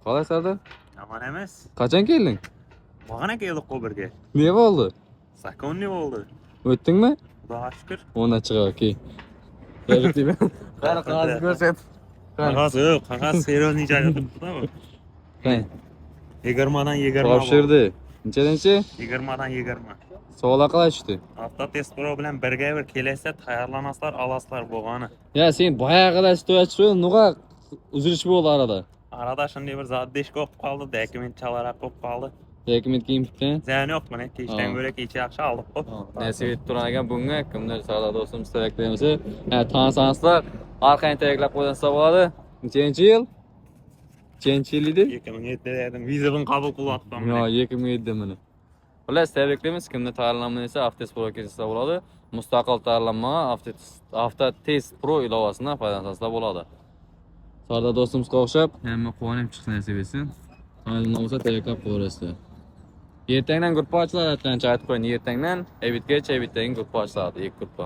Qalay Sardar? Aman emas. Qachon kelding? Bag'ana keldik birga. Ne bo'ldi? Sakonni bo'ldi. O'tdingmi? Xudoga shukr. Ona chiqib ki. Beribdi. Qani qog'ozni ko'rsat. Qog'oz seriyozniy joyda turibdi-da bu. Qani? 20dan 20. Topshirdi. Nechadanchi? 20dan 20. Savol qalay tushdi? Avtotest Pro bilan birga bir kelsa tayyorlanasizlar, olasizlar bo'lgani. Ya sen boyag'ida situatsiya nuqa uzilish bo'ldi arada. Arada shunday bir zaddesh bo'lib qoldi, dokument chalaroq bo'lib qoldi. Dokument kiyimibdi. Ziyoni yo'q, mana kechdan ko'ra kecha yaxshi oldik qo'p. Nasib etib turar ekan bunga kimdir Sardor do'stimiz teraklaymiz. Tanisansizlar, orqani teraklab qo'ysa bo'ladi. Nechanchi yil? Nechanchi yil edi? 2007 dedim, vizavini qabul qilyapman. Yo, 2007 mini. Xullas, tebriklaymiz. Kimda tayyorlanma esa Avtotest Pro kelsa bo'ladi. Mustaqil tayyorlanma Avtotest Pro ilovasini foydalansa bo'ladi. Sardor do'stimizga o'xshab, hamma quvonib chiqsin nasib etsin. Hozir bo'lsa teraklab qo'yasizlar. Ertangdan grupa ochiladi, aytgancha aytib qo'ying. Ertangdan Ebitgacha Ebitdagi grupa ochiladi, ilk grupa.